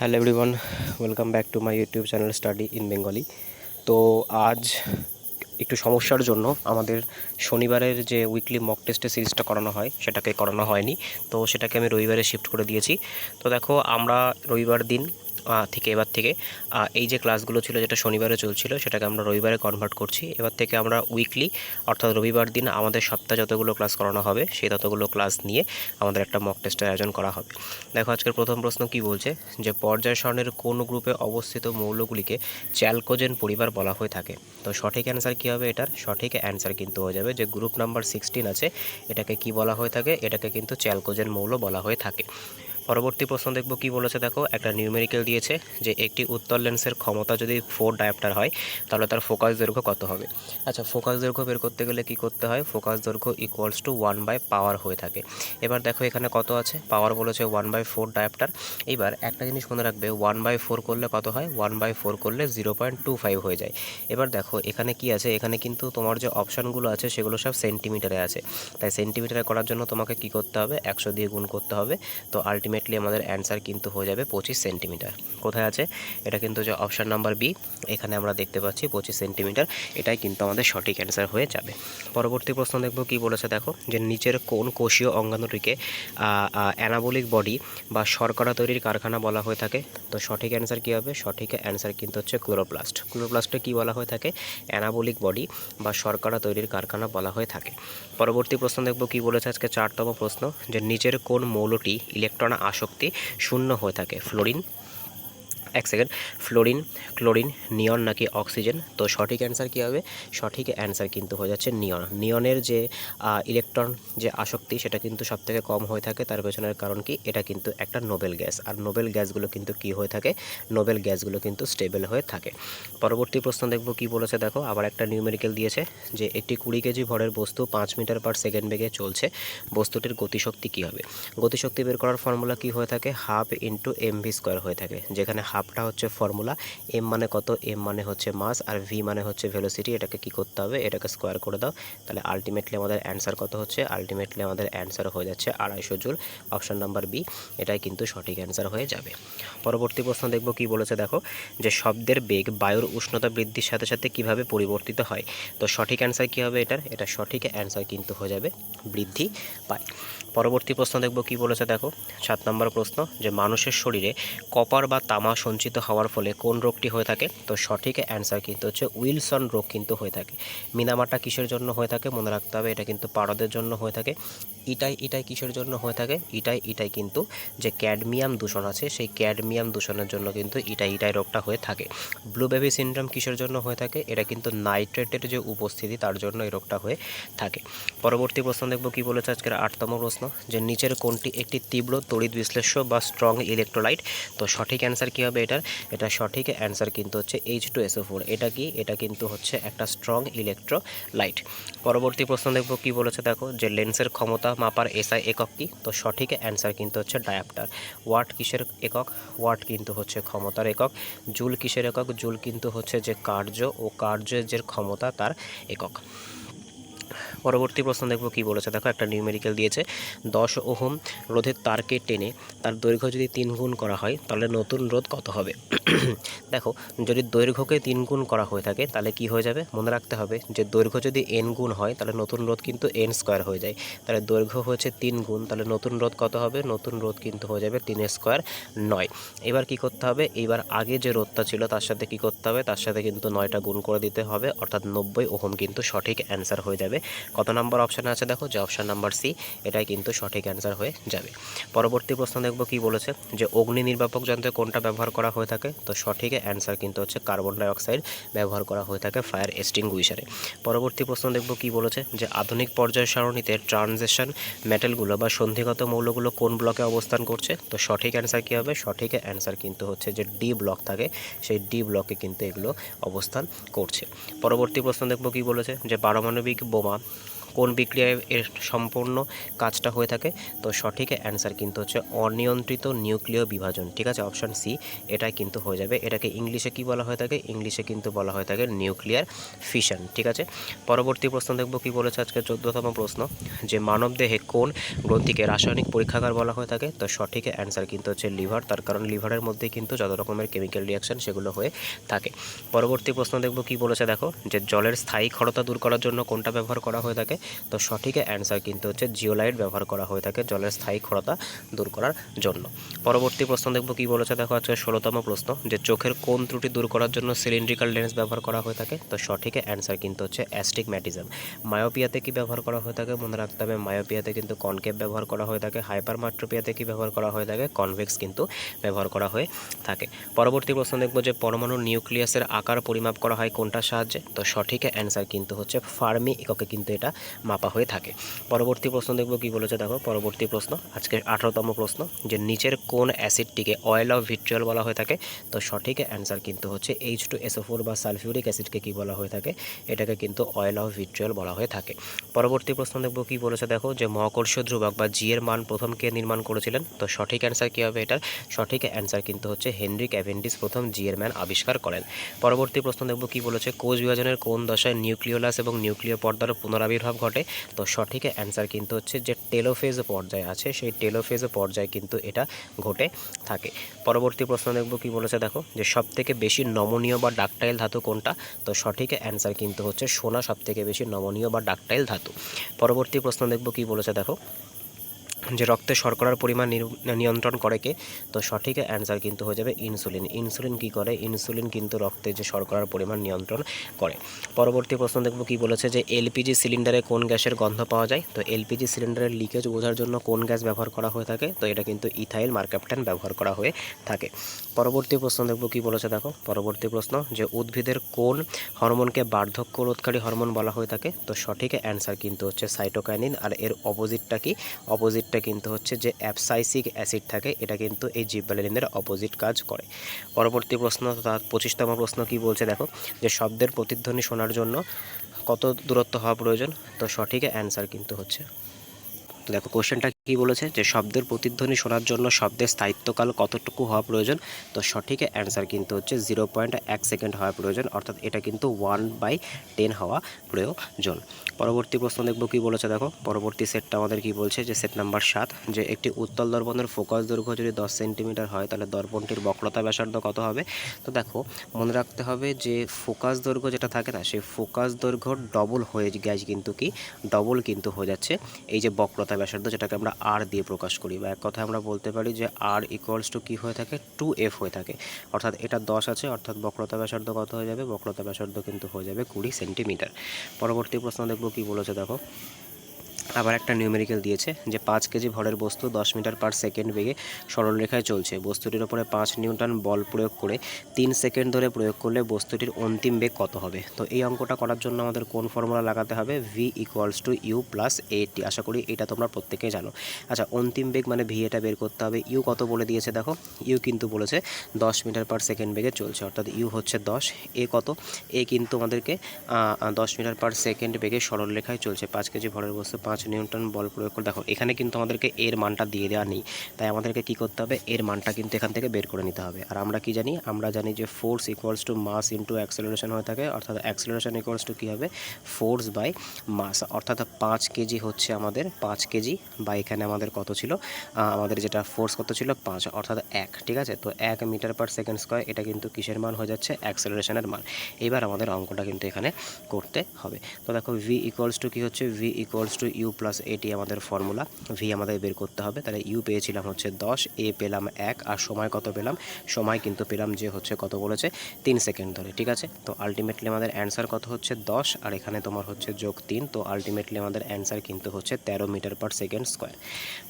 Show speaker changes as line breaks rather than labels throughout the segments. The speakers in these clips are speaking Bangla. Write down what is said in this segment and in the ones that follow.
Hello everyone, welcome back to my YouTube channel study in Bengali. তো আজ একটু সমস্যার জন্য আমাদের শনিবারের যে উইকলি মক টেস্টের সিরিজটা করানো হয় সেটাকে করানো হয়নি। তো সেটাকে আমি রবিবারে শিফট করে দিয়েছি। তো দেখো, আমরা রবিবার দিন থেকে এবার থেকে এই যে ক্লাসগুলো ছিল যেটা শনিবারে চলছিল সেটাকে আমরা রবিবারে কনভার্ট করছি। এবার থেকে আমরা উইকলি অর্থাৎ রবিবার দিন আমাদের সপ্তাহে যতগুলো ক্লাস করানো হবে সেই ততগুলো ক্লাস নিয়ে আমাদের একটা মক টেস্টের আয়োজন করা হবে। দেখো, আজকের প্রথম প্রশ্ন কি বলছে, যে পর্যায় সারণীর কোন গ্রুপে অবস্থিত মৌলগুলিকে চ্যালকোজেন পরিবার বলা হয়ে থাকে। তো সঠিক অ্যান্সার কী হবে? এটার সঠিক অ্যান্সার কিন্তু হয়ে যাবে যে গ্রুপ নাম্বার 16 আছে, এটাকে কি বলা হয়ে থাকে? এটাকে কিন্তু চ্যালকোজেন মৌল বলা হয়ে থাকে। পরবর্তী প্রশ্ন দেখব কি বলেছে। দেখো, একটা নিউমেরিক্যাল দিয়েছে যে একটি উত্তল লেন্সের ক্ষমতা যদি 4 ডায়োপ্টার হয় তাহলে তার ফোকাস দৈর্ঘ্য কত হবে। আচ্ছা, ফোকাস দৈর্ঘ্য বের করতে গেলে কি করতে হয়? ফোকাস দৈর্ঘ্য ইকুয়ালস টু 1/পাওয়ার হয়ে থাকে। এবার দেখো এখানে কত আছে, পাওয়ার বলেছে 1/4 ডায়োপ্টার। এবার একটা জিনিস মনে রাখবে, 1/4 করলে কত হয়? 1/4 করলে 0.25 হয়ে যায়। এবার দেখো এখানে কি আছে, এখানে কিন্তু তোমার যে অপশানগুলো আছে সেগুলো সব সেন্টিমিটারে আছে, তাই সেন্টিমিটারে করার জন্য তোমাকে কি করতে হবে? 100 দিয়ে গুণ করতে হবে। তো আলটিমেটলি আমাদের অ্যান্সার কিন্তু হয়ে যাবে 25 সেন্টিমিটার। কোথায় আছে? এটা কিন্তু যে অপশান নাম্বার বি, এখানে আমরা দেখতে পাচ্ছি 25 সেন্টিমিটার। এটাই কিন্তু আমাদের সঠিক অ্যান্সার হয়ে যাবে। পরবর্তী প্রশ্ন দেখব কি বলেছে। দেখো, যে নিচের কোন কোষীয় অঙ্গাণুটিকে অ্যানাবলিক বডি বা শর্করা তৈরির কারখানা বলা হয়ে থাকে। তো সঠিক অ্যান্সার কী হবে? সঠিক অ্যান্সার কিন্তু হচ্ছে ক্লোরোপ্লাস্ট। ক্লোরোপ্লাস্টে কী বলা হয়ে থাকে? অ্যানাবলিক বডি বা শর্করা তৈরির কারখানা বলা হয়ে থাকে। পরবর্তী প্রশ্ন দেখব কি বলেছে আজকে 4তম প্রশ্ন, যে নিচের কোন মৌলটি ইলেকট্রন আসক্তি শূন্য হয়ে থাকে। ফ্লোরিন, এক সেকেন্ড, ফ্লোরিন, ক্লোরিন, নিয়ন নাকি অক্সিজেন। তো সঠিক অ্যান্সার কী হবে? সঠিক অ্যান্সার কিন্তু হয়ে যাচ্ছে নিয়ন। নিয়নের যে ইলেকট্রন যে আসক্তি সেটা কিন্তু সবথেকে কম হয়ে থাকে। তার পেছনের কারণ কি? এটা কিন্তু একটা নোবেল গ্যাস, আর নোবেল গ্যাসগুলো কিন্তু কি হয়ে থাকে? নোবেল গ্যাসগুলো কিন্তু স্টেবল হয়ে থাকে। পরবর্তী প্রশ্ন দেখব কি বলেছে। দেখো, আবার একটা নিউমেরিক্যাল দিয়েছে যে একটি 20 কেজি ভরের বস্তু 5 মিটার পার সেকেন্ড বেগে চলছে, বস্তুটির গতিশক্তি কী হবে। গতিশক্তি বের করার ফর্মুলা কি হয়ে থাকে? হাফ ইন্টু mv স্কোয়ার হয়ে থাকে, যেখানে হাফটা হচ্ছে ফর্মুলা, এম মানে কত? এম মানে হচ্ছে মাস, আর ভি মানে হচ্ছে ভেলোসিটি। এটাকে কি করতে হবে? এটাকে স্কোয়ার করে দাও। তাহলে আলটিমেটলি আমাদের অ্যান্সার কত হচ্ছে? আলটিমেটলি আমাদের অ্যান্সার হয়ে যাচ্ছে 250 জুল। অপশান নাম্বার বি এটাই কিন্তু সঠিক অ্যান্সার হয়ে যাবে। পরবর্তী প্রশ্ন দেখব কি বলেছে। দেখো, যে শব্দের বেগ বায়ুর উষ্ণতা বৃদ্ধির সাথে সাথে কিভাবে পরিবর্তিত হয়। তো সঠিক অ্যান্সার কী হবে এটার? এটা সঠিক অ্যান্সার কিন্তু হয়ে যাবে বৃদ্ধি পায়। পরবর্তী প্রশ্ন দেখব কি বলেছে। দেখো, 7 নম্বর প্রশ্ন, যে মানুষের শরীরে কপার বা তামা সঞ্চিত হওয়ার ফলে কোন রোগটি হয়ে থাকে। তো সঠিক অ্যান্সার কিন্তু হচ্ছে উইলসন রোগ কিন্তু হয়ে থাকে। মিনামাটা কিসের জন্য হয়ে থাকে? মনে রাখতে হবে, এটা কিন্তু পারদের জন্য হয়ে থাকে। ইটাই কিসের জন্য হয়ে থাকে? ইটাই কিন্তু যে ক্যাডমিয়াম দূষণ আছে সেই ক্যাডমিয়াম দূষণের জন্য কিন্তু ইটাই রোগটা হয়ে থাকে। ব্লু বেবি সিনড্রোম কিসের জন্য হয়ে থাকে? এটা কিন্তু নাইট্রেটের যে উপস্থিতি তার জন্য এই রোগটা হয়ে থাকে। পরবর্তী প্রশ্ন দেখব কি বলেছে আজকের 8তম প্রশ্ন, যে নিচের কোনটি একটি তীব্র তড়িৎ বিশ্লেষ্য বা স্ট্রং ইলেকট্রোলাইট। তো সঠিক অ্যান্সার কী হবে এটার? এটা সঠিক অ্যান্সার কিন্তু হচ্ছে H2SO4। এটা কি? এটা কিন্তু হচ্ছে একটা স্ট্রং ইলেকট্রোলাইট। পরবর্তী প্রশ্ন দেখব কি বলেছে। দেখো, যে লেন্সের ক্ষমতা মাপার এসআই একক কি। তো সঠিক অ্যান্সার কিন্তু হচ্ছে ডায়াপ্টার। ওয়াট কিসের একক? ওয়াট কিন্তু হচ্ছে ক্ষমতার একক। জুল কিসের একক? জুল কিন্তু হচ্ছে যে কার্য ও কার্যের যে ক্ষমতা তার একক। পরবর্তী প্রশ্ন দেখব কি বলেছে। দেখো, একটা নিউমেরিক্যাল দিয়েছে 10 ওহম রোধের তারকে টেনে তার দৈর্ঘ্য যদি 3 গুণ করা হয় তাহলে নতুন রোধ কত হবে। দেখো, যদি দৈর্ঘ্যকে 3 গুণ করা হয়ে থাকে তাহলে কি হয়ে যাবে? মনে রাখতে হবে যে দৈর্ঘ্য যদি n গুণ হয় তাহলে নতুন রোধ কিন্তু n স্কোয়ার হয়ে যায়। তাহলে দৈর্ঘ্য হয়েছে 3 গুণ, তাহলে নতুন রোধ কত হবে? নতুন রোধ কিন্তু হয়ে যাবে 3 স্কোয়ার 9। এবার কি করতে হবে? এবার আগে যে রোধটা ছিল তার সাথে কি করতে হবে? তার সাথে কিন্তু 9টা গুণ করে দিতে হবে, অর্থাৎ 90 ওহম কিন্তু সঠিক অ্যান্সার হয়ে যাবে। কত নম্বর অপশানে আছে? দেখো, যে অপশান নাম্বার সি, এটাই কিন্তু সঠিক অ্যান্সার হয়ে যাবে। পরবর্তী প্রশ্ন দেখব কি বলেছে, যে অগ্নি নির্বাপক যন্ত্রে কোনটা ব্যবহার করা হয়ে থাকে। তো সঠিক অ্যান্সার কিন্তু হচ্ছে কার্বন ডাইঅক্সাইড ব্যবহার করা হয়ে থাকে ফায়ার এক্সটিংগুইশারে। পরবর্তী প্রশ্ন দেখব কি বলেছে, যে আধুনিক পর্যায় সারণীতে ট্রানজিশন মেটালগুলো বা সন্ধিগত মৌলগুলো কোন ব্লকে অবস্থান করছে। তো সঠিক অ্যান্সার কী হবে? সঠিক অ্যান্সার কিন্তু হচ্ছে যে ডি ব্লক থাকে, সেই ডি ব্লকে কিন্তু এগুলো অবস্থান করছে। পরবর্তী প্রশ্ন দেখব কি বলেছে, যে পারমাণবিক বোমা কোন বিক্রিয়ায় এর সম্পূর্ণ কাজটা হয়ে থাকে? তো সঠিক অ্যান্সার কিন্তু হচ্ছে অনিয়ন্ত্রিত নিউক্লিয় বিভাজন, ঠিক আছে, অপশান সি এটাই কিন্তু হয়ে যাবে। এটাকে ইংলিশে কি বলা হয়ে থাকে? ইংলিশে কিন্তু বলা হয়ে থাকে নিউক্লিয়ার ফিশন, ঠিক আছে। পরবর্তী প্রশ্ন দেখব কি বলেছে আজকে 14তম প্রশ্ন, যে মানবদেহে কোন গ্রন্থিকে রাসায়নিক পরীক্ষাগার বলা হয়ে থাকে? তো সঠিক অ্যান্সার কিন্তু হচ্ছে লিভার, তার কারণ লিভারের মধ্যে কিন্তু যত রকমের কেমিক্যাল রিয়াকশন সেগুলো হয়ে থাকে। পরবর্তী প্রশ্ন দেখব কি বলেছে দেখো, যে জলের স্থায়ী ক্ষরতা দূর করার জন্য কোনটা ব্যবহার করা হয়ে থাকে? তো সঠিক অ্যান্সার কিন্তু হচ্ছে জিওলাইট ব্যবহার করা হয়ে থাকে জলের স্থায়ী ক্ষরতা দূর করার জন্য। পরবর্তী প্রশ্ন দেখব কি বলেছে দেখো আজকে 16তম প্রশ্ন, যে চোখের কোন ত্রুটি দূর করার জন্য সিলিন্ড্রিক্যাল লেন্স ব্যবহার করা হয়ে থাকে? তো সঠিক অ্যান্সার কিন্তু হচ্ছে অ্যাস্টিগম্যাটিজম। মায়োপিয়াতে কি ব্যবহার করা হয়ে থাকে? মনে রাখতে হবে মায়োপিয়াতে কিন্তু কনকেভ ব্যবহার করা হয়ে থাকে। হাইপারমাট্রোপিয়াতে কি ব্যবহার করা হয়ে থাকে? কনভেক্স কিন্তু ব্যবহার করা হয়ে থাকে। পরবর্তী প্রশ্ন দেখব যে পরমাণুর নিউক্লিয়াসের আকার পরিমাপ করা হয় কোনটার সাহায্যে? তো সঠিক অ্যান্সার কিন্তু হচ্ছে ফার্মি এককে কিন্তু এটা মাপা হয়ে থাকে। পরবর্তী প্রশ্ন দেখব কি বলেছে দেখো, পরবর্তী প্রশ্ন আজকে 18তম প্রশ্ন, যে নিচের কোন অ্যাসিডটিকে অয়েল অফ ভিট্রিয়ল বলা হয়ে থাকে? তো সঠিক অ্যান্সার কিন্তু হচ্ছে H2SO4 বা সালফিউরিক অ্যাসিডকে কি বলা হয়ে থাকে? এটাকে কিন্তু অয়েল অফ ভিট্রিয়ল বলা হয়ে থাকে। পরবর্তী প্রশ্ন দেখব কি বলেছে দেখো, যে মহাকর্ষীয় ধ্রুবক বা জি এর মান প্রথম কে নির্মাণ করেছিলেন? তো সঠিক অ্যান্সার কী হবে এটার? সঠিক অ্যান্সার কিন্তু হচ্ছে হেনরি ক্যাভেন্ডিশ প্রথম জি এর মান আবিষ্কার করেন। পরবর্তী প্রশ্ন দেখব কি বলেছে, কোষ বিভাজনের কোন দশায় নিউক্লিওলাস এবং নিউক্লিয় পর্দার পুনরাবির্ভাব ঘটে? তো সঠিক অ্যান্সার কিন্তু হচ্ছে যে টেলোফেজ পর্যায়ে আছে সেই টেলোফেজ পর্যায়ে কিন্তু এটা ঘটে থাকে। পরবর্তী প্রশ্ন দেখব কি বলেছে দেখো, যে সবথেকে বেশি নমনীয় বা ডাকটাইল ধাতু কোনটা? তো সঠিক অ্যান্সার কিন্তু হচ্ছে সোনা সবথেকে বেশি নমনীয় বা ডাকটাইল ধাতু। পরবর্তী প্রশ্ন দেখব কি বলেছে দেখো, যে রক্তে শর্করার পরিমাণ নিয়ন্ত্রণ করে কে? তো সঠিক অ্যান্সার কিন্তু হয়ে যাবে ইনসুলিন। ইনসুলিন কি করে? ইনসুলিন কিন্তু রক্তে যে শর্করার পরিমাণ নিয়ন্ত্রণ করে। পরবর্তী প্রশ্ন দেখব কি বলেছে, যে এলপিজি সিলিন্ডারে কোন গ্যাসের গন্ধ পাওয়া যায়? তো এলপিজি সিলিন্ডারের লিকেজ বোঝার জন্য কোন গ্যাস ব্যবহার করা হয়ে থাকে? তো এটা কিন্তু ইথাইল মার্কাপটান ব্যবহার করা হয়ে থাকে। পরবর্তী প্রশ্ন দেখব কি বলেছে দেখো, পরবর্তী প্রশ্ন, যে উদ্ভিদের কোন হরমোনকে বার্ধক্য রোধকারী হরমোন বলা হয়ে থাকে? তো সঠিক অ্যান্সার কিন্তু হচ্ছে সাইটোকাইনিন। আর এর অপোজিটটা কি? অপোজিটটা কিন্তু হচ্ছে যে অ্যাবসাইসিক অ্যাসিড থাকে, এটা কিন্তু এই জিববারেলিনের অপোজিট কাজ করে। পরবর্তী প্রশ্ন 25তম প্রশ্ন কি বলছে দেখো, যে শব্দের প্রতিধ্বনি শোনার জন্য কত দূরত্ব হওয়া প্রয়োজন? তো সঠিক অ্যান্সার কিন্তু হচ্ছে, তো দেখো কোশ্চেনটা কি বলেছে, যে শব্দের প্রতিধ্বনি শোনার জন্য শব্দের স্থায়িত্বকাল কতটুকু হওয়া প্রয়োজন? তো সঠিক অ্যান্সার কিন্তু হচ্ছে 0.1 সেকেন্ড হওয়া প্রয়োজন, অর্থাৎ এটা কিন্তু 1/10 হওয়া প্রয়োজন। পরবর্তী প্রশ্ন দেখব কি বলেছে দেখো, পরবর্তী সেটটা আমাদের কি বলছে, যে সেট নাম্বার 7, যে একটি উত্তল দর্পণের ফোকাস দৈর্ঘ্য যদি 10 সেন্টিমিটার হয় তাহলে দর্পণটির বক্রতা ব্যাসার্ধ কত হবে? তো দেখো মনে রাখতে হবে যে ফোকাস দৈর্ঘ্য যেটা থাকে না, সেই ফোকাস দৈর্ঘ্য ডবল হয়ে গেছে, কিন্তু কি ডবল কিন্তু হয়ে যাচ্ছে এই যে বক্রতা ব্যাসার্ধ, যেটাকে আমরা আর দিয়ে প্রকাশ করি, বা এক কথায় আমরা বলতে পারি যে আর ইকুয়ালস টু কী হয়ে থাকে? 2f হয়ে থাকে। অর্থাৎ এটা 10 আছে, অর্থাৎ বক্রতা ব্যাসার্ধ কত হয়ে যাবে? বক্রতা ব্যাসার্ধ কিন্তু হয়ে যাবে 20 সেন্টিমিটার। পরবর্তী প্রশ্ন দেখব কি বলেছে দেখো, আবার একটা নিউমেরিক্যাল দিয়েছে, যে 5 কেজি ভরের বস্তু 10 মিটার পার সেকেন্ড বেগে সরলরেখায় চলছে, বস্তুটির ওপরে 5 নিউটন বল প্রয়োগ করে 3 সেকেন্ড ধরে প্রয়োগ করলে বস্তুটির অন্তিম বেগ কত হবে? তো এই অঙ্কটা করার জন্য আমাদের কোন ফর্মুলা লাগাতে হবে? v equals to u plus at. আশা করি এটা তোমরা প্রত্যেকেই জানো। আচ্ছা, অন্তিম বেগ মানে ভি, এটা বের করতে হবে। ইউ কত বলে দিয়েছে দেখো, ইউ কিন্তু বলেছে 10 মিটার পার সেকেন্ড বেগে চলছে, অর্থাৎ ইউ হচ্ছে 10। এ কত? এ কিন্তু আমাদেরকে 10 মিটার পার সেকেন্ড বেগে সরলরেখায় চলছে, 5 কেজি ভরের বস্তু 5 নিউটন বল প্রয়োগ করে। দেখো এখানে কিন্তু আমাদেরকে এর মানটা দিয়ে দেওয়া নেই, তাই আমাদেরকে কি করতে হবে? এর মানটা কিন্তু এখান থেকে বের করে নিতে হবে। আর আমরা কি জানি? আমরা জানি যে force equals to mass into acceleration হয়ে থাকে, অর্থাৎ অ্যাক্সেলারেশন ইকুয়ালস টু কী হবে? Force by mass. অর্থাৎ 5 কেজি হচ্ছে আমাদের 5 কেজি, বা এখানে আমাদের কত ছিল? আমাদের যেটা ফোর্স কত ছিল? 5, অর্থাৎ 1। ঠিক আছে, তো 1 মিটার পার সেকেন্ড স্কোয়ার, এটা কিন্তু কিসের মান হয়ে যাচ্ছে? অ্যাক্সেলারেশনের মান। এবার আমাদের অঙ্কটা কিন্তু এখানে করতে হবে। তো দেখো ভি ইকুয়ালস টু কী হচ্ছে? V equals to u plus at আমাদের ফর্মুলা। ভি আমাদের বের করতে হবে, তাহলে ইউ পেয়েছিলাম হচ্ছে 10, এ পেলাম 1, আর সময় কত পেলাম? সময় কিন্তু পেলাম যে হচ্ছে কত বলেছে? 3 সেকেন্ড ধরে। ঠিক আছে, তো আলটিমেটলি আমাদের অ্যান্সার কত হচ্ছে? 10, আর এখানে তোমার হচ্ছে যোগ 3, তো আলটিমেটলি আমাদের অ্যান্সার কিন্তু হচ্ছে 13 মিটার পার সেকেন্ড স্কোয়ার।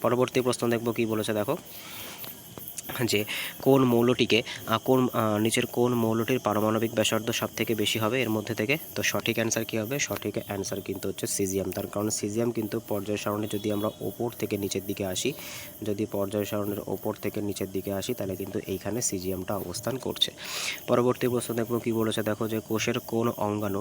পরবর্তী প্রশ্ন দেখব কি বলেছে দেখো, যে কোন মৌলটিকে নিচের কোন মৌলটির পারমাণবিক ব্যাসার্ধ সবথেকে বেশি হবে এর মধ্যে থেকে। তো সঠিক অ্যান্সার কী হবে? সঠিক অ্যান্সার কিন্তু হচ্ছে সিজিয়াম। তার কারণ সিজিয়াম কিন্তু পর্যায় সারণী যদি আমরা ওপর থেকে নিচের দিকে আসি, যদি পর্যায় সারণীর ওপর থেকে নিচের দিকে আসি তাহলে কিন্তু এইখানে সিজিয়ামটা অবস্থান করছে। পরবর্তী প্রশ্ন দেখবো কী বলেছে, দেখো যে কোষের কোন অঙ্গাণু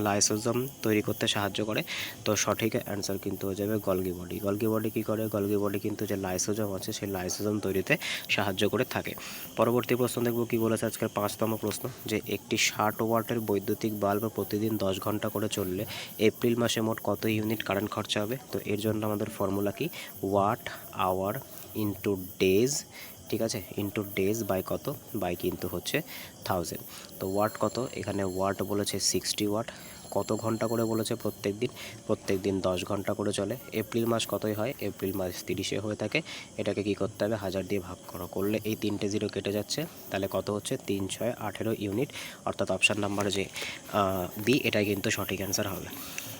লাইসোজোম তৈরি করতে সাহায্য করে। তো সঠিক অ্যান্সার কিন্তু হয়ে যাবে গলগি বডি। গলগি বডি কী করে? গলগি বডি কিন্তু যে লাইসোজোম আছে সেই লাইসোজোম তৈরিতে সাহায্য করে থাকে। পরবর্তী প্রশ্ন দেখব কী বলেছে আজকের 5তম প্রশ্ন, যে একটি 60 ওয়াটের বৈদ্যুতিক বাল্ব প্রতিদিন 10 ঘন্টা করে চললে এপ্রিল মাসে মোট কত ইউনিট কারেন্ট খরচা হবে। তো এর জন্য আমাদের ফর্মুলা কি? ওয়াট আওয়ার ইন্টু ডেজ, ঠিক আছে, ইন্টু ডেজ বাই কত? বাই কিন্তু হচ্ছে 1000। তো ওয়াট কত? এখানে ওয়াট বলেছে 60 ওয়াট। কত ঘন্টা করে বলেছে? প্রত্যেক দিন 10 ঘন্টা করে চলে। এপ্রিল মাস কতই হয়? এপ্রিল মাস 30-এ হয়ে থাকে। এটাকে কি করতে হবে? 1000 দিয়ে ভাগ করলে এই 3টে জিরো কেটে যাচ্ছে, তাহলে কত হচ্ছে? 3 6 18 ইউনিট, অর্থাৎ অপশান নাম্বার যে বি এটাই কিন্তু সঠিক অ্যান্সার হবে।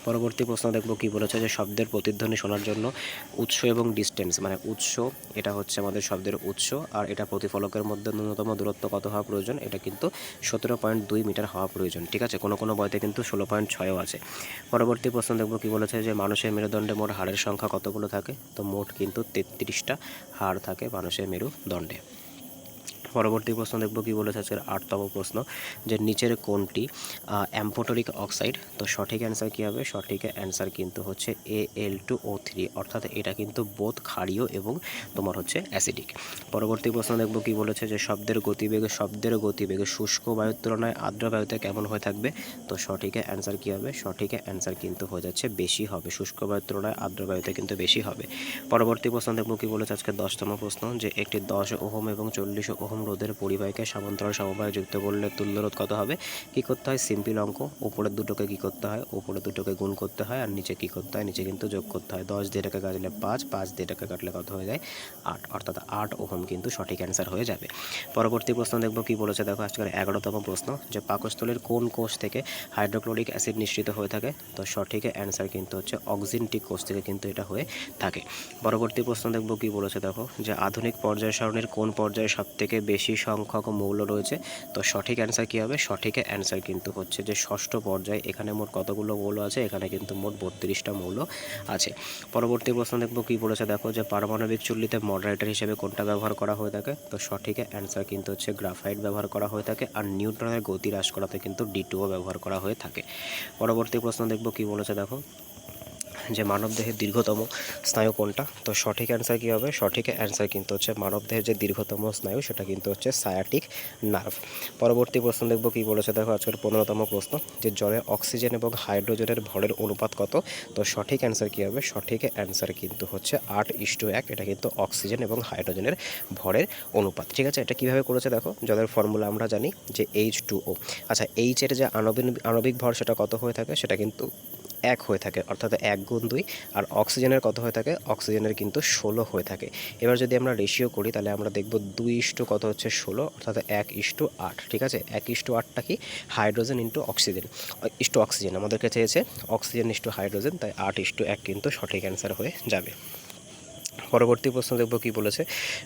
পরবর্তী প্রশ্ন দেখব কী বলেছে, যে শব্দের প্রতিধ্বনি শোনার জন্য উৎস এবং ডিস্টেন্স, মানে উৎস এটা হচ্ছে আমাদের শব্দের উৎস, আর এটা প্রতিফলকের মধ্যে ন্যূনতম দূরত্ব কত হওয়া প্রয়োজন? এটা কিন্তু 17.2 মিটার হওয়া প্রয়োজন, ঠিক আছে। কোনো বইতে কিন্তু 16.6ও আছে। পরবর্তী প্রশ্ন দেখব কী বলেছে, যে মানুষের মেরুদণ্ডে মোট হাড়ের সংখ্যা কতগুলো থাকে। তো মোট কিন্তু 33টা হাড় থাকে মানুষের মেরুদণ্ডে। পরবর্তী প্রশ্ন দেখব কী বলেছে আজকের 8তম প্রশ্ন, যে নিচের কোনটি অ্যাম্ফোটেরিক অক্সাইড। তো সঠিক অ্যান্সার কী হবে? সঠিক অ্যান্সার কিন্তু হচ্ছে Al2O3, অর্থাৎ এটা কিন্তু বোধ ক্ষারীয় এবং তোমার হচ্ছে অ্যাসিডিক। পরবর্তী প্রশ্ন দেখব কী বলেছে, যে শব্দের গতিবেগে শুষ্ক বায়ুর তুলনায় আর্দ্র বায়ুতে কেমন হয়ে থাকবে। তো সঠিক অ্যান্সার কী হবে? সঠিক অ্যান্সার কিন্তু হয়ে যাচ্ছে বেশি হবে, শুষ্ক বায়ুর তুলনায় আর্দ্র বায়ুতে কিন্তু বেশি হবে। পরবর্তী প্রশ্ন দেখব কী বলেছে আজকে 10তম প্রশ্ন, যে একটি 10 ওহম এবং 40 ওহম রোধের পরিবাহীকে সমান্তরাল সমবায়ে যুক্ত করলে তুল্য রোধ কত হবে। কী করতে হয়? সিম্পল অঙ্ক, উপরের দুটোকে কী করতে হয়? উপরের দুটোকে গুণ করতে হয়, আর নিচে কী করতে হয়? নিচে কিন্তু যোগ করতে হয়। 10 দিয়ে এটাকে কাটলে 5, 5 দিয়ে এটাকে কাটলে কত হয়ে যায়? 8, অর্থাৎ 8 ওহম কিন্তু সঠিক অ্যান্সার হয়ে যাবে। পরবর্তী প্রশ্ন দেখব কী বলেছে, দেখো আজকের 11তম প্রশ্ন, যে পাকস্থলীর কোন কোষ থেকে হাইড্রোক্লোরিক অ্যাসিড নিঃসৃত হয়ে থাকে। তো সঠিক অ্যান্সার কিন্তু হচ্ছে অক্সিনটিক কোষ থেকে কিন্তু এটা হয়ে থাকে। পরবর্তী প্রশ্ন দেখব কী বলেছে, দেখো যে আধুনিক পর্যায় সারণীর কোন পর্যায়ে সবথেকে বেশি সংখ্যক মৌল রয়েছে। তো সঠিক অ্যান্সার কী হবে? সঠিক অ্যান্সার কিন্তু হচ্ছে যে ষষ্ঠ পর্যায়ে। এখানে মোট কতগুলো মৌল আছে? এখানে কিন্তু মোট 32টা মৌল আছে। পরবর্তী প্রশ্ন দেখব কী বলেছে, দেখো যে পারমাণবিক চুল্লিতে মডারেটর হিসেবে কোনটা ব্যবহার করা হয়ে থাকে। তো সঠিক অ্যান্সার কিন্তু হচ্ছে গ্রাফাইট ব্যবহার করা হয়ে থাকে, আর নিউট্রনের গতি হ্রাস করাতে কিন্তু D2O ব্যবহার করা হয়ে থাকে। পরবর্তী প্রশ্ন দেখব কী বলেছে, দেখো যে মানবদেহের দীর্ঘতম স্নায়ু কোনটা। তো সঠিক অ্যান্সার কী হবে? সঠিক অ্যান্সার কিন্তু হচ্ছে মানবদেহের যে দীর্ঘতম স্নায়ু সেটা কিন্তু হচ্ছে সায়াটিক নার্ভ। পরবর্তী প্রশ্ন দেখব কী বলেছে, দেখো আজকের 15তম প্রশ্ন, যে জলে অক্সিজেন এবং হাইড্রোজেনের ভরের অনুপাত কত। তো সঠিক অ্যান্সার কী হবে? সঠিক অ্যান্সার কিন্তু হচ্ছে 8:1। এটা কিন্তু অক্সিজেন এবং হাইড্রোজেনের ভরের অনুপাত, ঠিক আছে। এটা কীভাবে করেছে দেখো, জলের ফর্মুলা আমরা জানি যে H2O। আচ্ছা, এইচের যে আণবিক ভর সেটা কত হয়ে থাকে? সেটা কিন্তু 1 হয়ে থাকে, অর্থাৎ 1 গুণ 2। আর অক্সিজেনের কত হয়ে থাকে? অক্সিজেনের কিন্তু 16 হয়ে থাকে। এবার যদি আমরা রেশিও করি তাহলে আমরা দেখব 2 কত হচ্ছে 16, অর্থাৎ 1:8, ঠিক আছে। 1:8টা কি? হাইড্রোজেন ইন্টু অক্সিজেন আমাদেরকে চেয়েছে অক্সিজেন ইন্টু হাইড্রোজেন, তাই 8:1 কিন্তু সঠিক অ্যান্সার হয়ে যাবে। পরবর্তী প্রশ্ন দেখব কী বলেছে,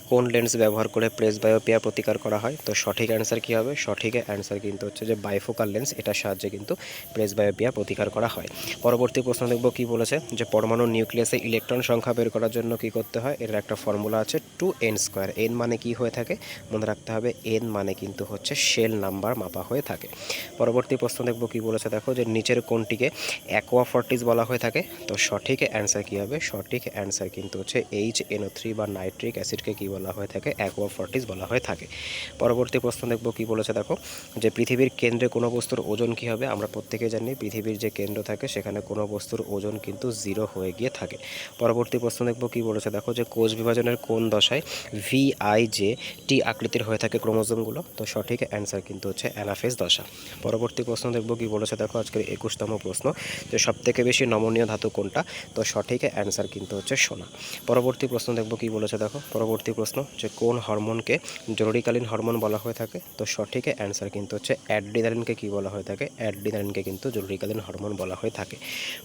কোন লেন্স ব্যবহার করে প্রেসবায়োপিয়া প্রতিকার করা হয়। তো সঠিক অ্যান্সার কী হবে? সঠিক অ্যান্সার কিন্তু হচ্ছে যে বাইফোকাল লেন্স, এটার সাহায্যে কিন্তু প্রেসবায়োপিয়া প্রতিকার করা হয়। পরবর্তী প্রশ্ন দেখব কী বলেছে, যে পরমাণু নিউক্লিয়াসে ইলেকট্রন সংখ্যা বের করার জন্য কী করতে হয়। এর একটা ফর্মুলা আছে 2n²। n মানে কি হয়ে থাকে? মনে রাখতে হবে n মানে কিন্তু হচ্ছে শেল নাম্বার মাপা হয়ে থাকে। পরবর্তী প্রশ্ন দেখব কী বলেছে, দেখো যে নিচের কোনটিকে অ্যাকোয়াফর্টিস বলা হয়ে থাকে। তো সঠিক অ্যান্সার কী হবে? সঠিক অ্যান্সার কিন্তু হচ্ছে HNO3 বা নাইট্রিক অ্যাসিডকে কী বলা হয়ে থাকে? অ্যাকোয়াফর্টিস বলা হয়ে থাকে। পরবর্তী প্রশ্ন দেখব কী বলেছে, দেখো যে পৃথিবীর কেন্দ্রে কোনো বস্তুর ওজন কী হবে। আমরা প্রত্যেকেই জানি পৃথিবীর যে কেন্দ্র থাকে সেখানে কোনো বস্তুর ওজন কিন্তু 0 হয়ে গিয়ে থাকে। পরবর্তী প্রশ্ন দেখব কী বলেছে, দেখো যে কোষ বিভাজনের কোন দশায় VIJ-T আকৃতির হয়ে থাকে ক্রোমোজোমগুলো। তো সঠিক অ্যান্সার কিন্তু হচ্ছে অ্যানাফেজ দশা। পরবর্তী প্রশ্ন দেখব কী বলেছে, দেখো আজকের 21তম প্রশ্ন, যে সবথেকে বেশি নমনীয় ধাতু কোনটা। তো সঠিক অ্যান্সার কিন্তু হচ্ছে সোনা। পরবর্তী পরবর্তী প্রশ্ন দেখব কি বলেছে দেখো। পরবর্তী প্রশ্ন যে কোন হরমোনকে জরুরিকালীন হরমোন বলা হয়ে থাকে? তো সঠিক অ্যান্সার কিন্তু হচ্ছে অ্যাড্রিনালিনকে কি বলা হয়ে থাকে? অ্যাড্রিনালিনকে কিন্তু জরুরিকালীন হরমোন বলা হয়ে থাকে।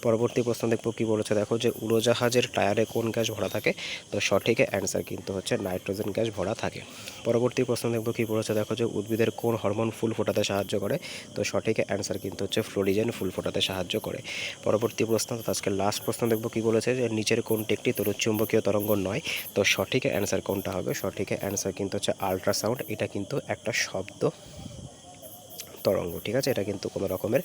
পরবর্তী প্রশ্ন দেখব কি বলেছে দেখো যে উড়োজাহাজের টায়ারে কোন গ্যাস ভরা থাকে? তো সঠিক অ্যান্সার কিন্তু হচ্ছে নাইট্রোজেন গ্যাস ভরা থাকে। পরবর্তী প্রশ্ন দেখব কি বলেছে দেখো যে উদ্ভিদের কোন হরমোন ফুল ফোটাতে সাহায্য করে? তো সঠিক অ্যান্সার কিন্তু হচ্ছে ফ্লোরিজেন ফুল ফোটাতে সাহায্য করে। পরবর্তী প্রশ্ন, আজকে লাস্ট প্রশ্ন দেখব কি বলেছে যে নিচের কোনটি একটি তড়িৎচুম্বকীয় তরঙ্গ নয়? তো সঠিক অ্যান্সার কোনটা হবে? সঠিক অ্যান্সার কিন্তু হচ্ছে আল্ট্রাসাউন্ড। এটা কিন্তু একটা শব্দ তরঙ্গ, ঠিক আছে? এটা কিন্তু কোনো রকমের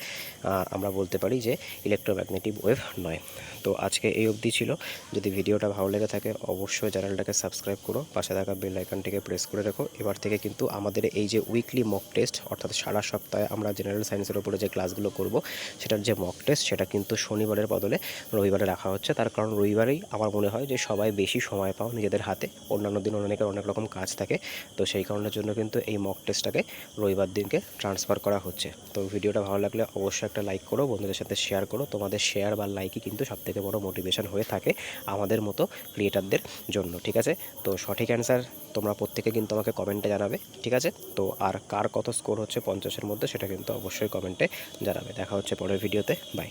আমরা বলতে পারি যে ইলেকট্রোম্যাগনেটিক ওয়েভ নয়। তো আজকে এই অবধি ছিল। যদি ভিডিওটা ভালো লেগে থাকে অবশ্যই চ্যানেলটাকে সাবস্ক্রাইব করো, পাশে থাকা বেল আইকনটিকে প্রেস করে রেখো। এবার থেকে কিন্তু আমাদের এই যে উইকলি মক টেস্ট, অর্থাৎ সারা সপ্তাহে আমরা জেনারেল সায়েন্সের উপরে যে ক্লাসগুলো করব সেটার যে মক টেস্ট সেটা কিন্তু শনিবারের বদলে রবিবারে রাখা হচ্ছে। তার কারণ রবিবারেই আমার মনে হয় যে সবাই বেশি সময় পাও নিজেদের হাতে, অন্যান্য দিন অনেকের অনেক রকম কাজ থাকে। তো সেই কারণের জন্য কিন্তু এই মক টেস্টটাকে রবিবার দিনকে ট্রান্সফার করা হচ্ছে। তো ভিডিওটা ভালো লাগলে অবশ্যই একটা লাইক করো, বন্ধুদের সাথে শেয়ার করো। তোমাদের শেয়ার বা লাইকই কিন্তু সবথেকে বড় মোটিভেশন হয়ে থাকে আমাদের মতো ক্রিয়েটারদের জন্য, ঠিক আছে? তো সঠিক অ্যান্সার তোমরা প্রত্যেকে কিন্তু আমাকে কমেন্টে জানাবে, ঠিক আছে? তো আর কার কত স্কোর হচ্ছে 50-এর মধ্যে সেটা কিন্তু অবশ্যই কমেন্টে জানাবে। দেখা হচ্ছে পরের ভিডিওতে, বাই।